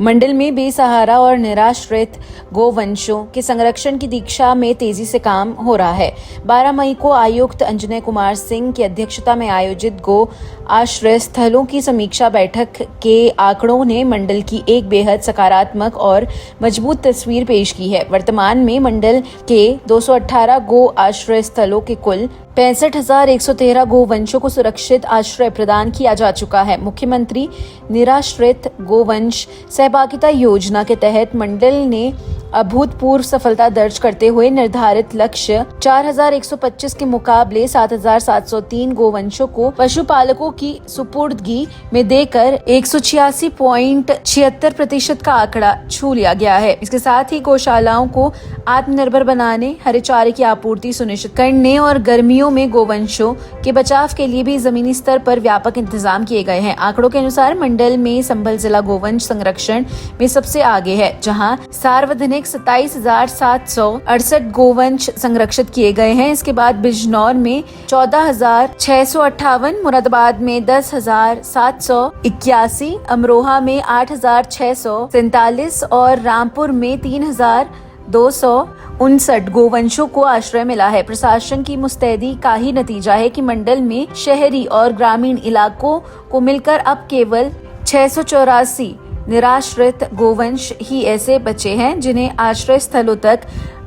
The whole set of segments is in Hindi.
मंडल में बेसहारा और निराश्रित गोवंशों के संरक्षण की दिशा में तेजी से काम हो रहा है। 12 मई को आयुक्त अंजनय कुमार सिंह की अध्यक्षता में आयोजित गो आश्रय स्थलों की समीक्षा बैठक के आंकड़ों ने मंडल की एक बेहद सकारात्मक और मजबूत तस्वीर पेश की है। वर्तमान में मंडल के 218 गो आश्रय स्थलों के कुल 65,113 गोवंशों को सुरक्षित आश्रय प्रदान किया जा चुका है। मुख्यमंत्री निराश्रित गोवंश सहभागिता योजना के तहत मंडल ने अभूतपूर्व सफलता दर्ज करते हुए निर्धारित लक्ष्य 4,125 के मुकाबले 7,703 गोवंशों को पशुपालकों की सुपुर्दगी में देकर 186.76% का आंकड़ा छू लिया गया है। इसके साथ ही गौशालाओं को आत्मनिर्भर बनाने, हरे चारे की आपूर्ति सुनिश्चित करने और गर्मियों में गोवंशों के बचाव के लिए भी जमीनी स्तर पर व्यापक इंतजाम किए गए हैं। आंकड़ों के अनुसार मंडल में संभल जिला गोवंश संरक्षण में सबसे आगे है, जहां सार्वजनिक 27,768 गोवंश संरक्षित किए गए हैं। इसके बाद बिजनौर में 14,658, मुरादाबाद में 10,781, अमरोहा में 8,647 और रामपुर में 3,259 गोवंशों को आश्रय मिला है। प्रशासन की मुस्तैदी का ही नतीजा है कि मंडल में शहरी और ग्रामीण इलाकों को मिलकर अब केवल 684 निराश्रित गोवंश ही ऐसे बचे हैं जिन्हें आश्रय स्थलों तक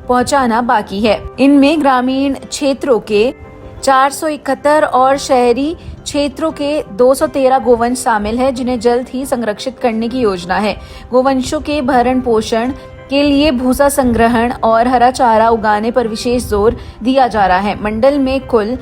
पहुंचाना बाकी है। इनमें ग्रामीण क्षेत्रों के 471 और शहरी क्षेत्रों के 213 गोवंश शामिल है, जिन्हें जल्द ही संरक्षित करने की योजना है। गोवंशों के भरण पोषण के लिए भूसा संग्रहण और हरा चारा उगाने पर विशेष जोर दिया जा रहा है। मंडल में कुल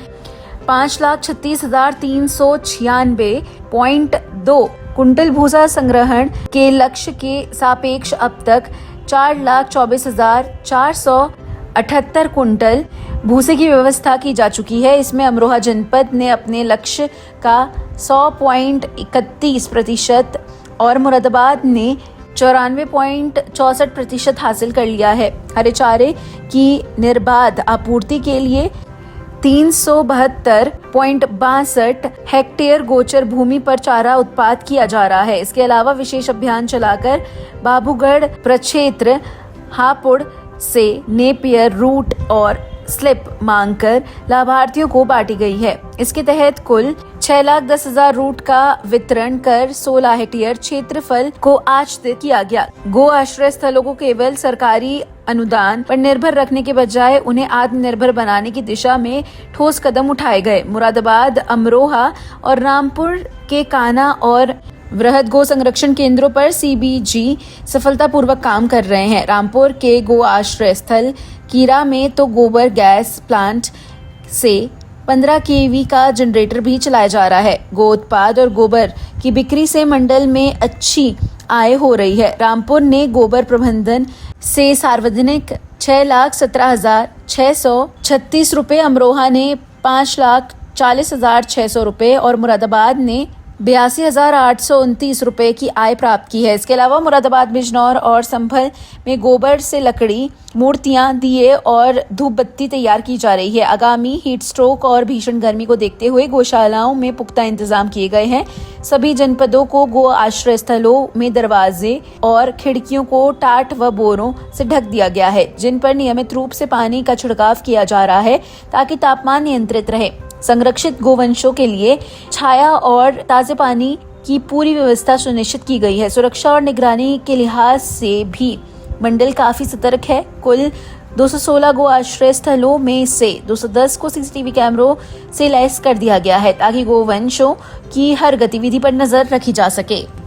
5,36,396.2 कुंटल भूसा संग्रहण के लक्ष्य के सापेक्ष अब तक 4,24,478 कुंटल भूसे की व्यवस्था की जा चुकी है। इसमें अमरोहा जनपद ने अपने लक्ष्य का 100.31% और मुरादाबाद ने 94.64% हासिल कर लिया है। हरे चारे की निर्बाध आपूर्ति के लिए 372.62 हेक्टेयर गोचर भूमि पर चारा उत्पाद किया जा रहा है। इसके अलावा विशेष अभियान चलाकर बाबूगढ़ प्रक्षेत्र हापुड़ से नेपियर रूट और स्लिप मांगकर लाभार्थियों को बांटी गई है। इसके तहत कुल 6,10,000 रूट का वितरण कर 16 हेक्टेयर क्षेत्रफल को आच्छादित किया गया। गो आश्रय स्थलों को केवल सरकारी अनुदान पर निर्भर रखने के बजाय उन्हें आत्मनिर्भर बनाने की दिशा में ठोस कदम उठाए गए। मुरादाबाद, अमरोहा और रामपुर के काना और वृहद गो संरक्षण केंद्रों पर सीबीजी सफलतापूर्वक काम कर रहे हैं। रामपुर के गो आश्रय स्थल कीरा में तो गोबर गैस प्लांट से 15 केवी का जनरेटर भी चलाया जा रहा है। गो उत्पाद और गोबर की बिक्री से मंडल में अच्छी आय हो रही है। रामपुर ने गोबर प्रबंधन से सार्वजनिक 6,17,636 रुपए, अमरोहा ने 5,40,600 रुपए और मुरादाबाद ने 82,829 रुपए की आय प्राप्त की है। इसके अलावा मुरादाबाद, बिजनौर और संभल में गोबर से लकड़ी, मूर्तियां, दिए और धूप बत्ती तैयार की जा रही है। आगामी हीट स्ट्रोक और भीषण गर्मी को देखते हुए गौशालाओं में पुख्ता इंतजाम किए गए हैं। सभी जनपदों को गो आश्रय स्थलों में दरवाजे और खिड़कियों को टाट व बोरों से ढक दिया गया है, जिन पर नियमित रूप से पानी का छिड़काव किया जा रहा है ताकि तापमान नियंत्रित रहे। संरक्षित गोवंशों के लिए छाया और ताजे पानी की पूरी व्यवस्था सुनिश्चित की गई है। सुरक्षा और निगरानी के लिहाज से भी मंडल काफी सतर्क है। कुल 216 गो आश्रय स्थलों में से 210 को सीसीटीवी कैमरों से लैस कर दिया गया है ताकि गोवंशों की हर गतिविधि पर नजर रखी जा सके।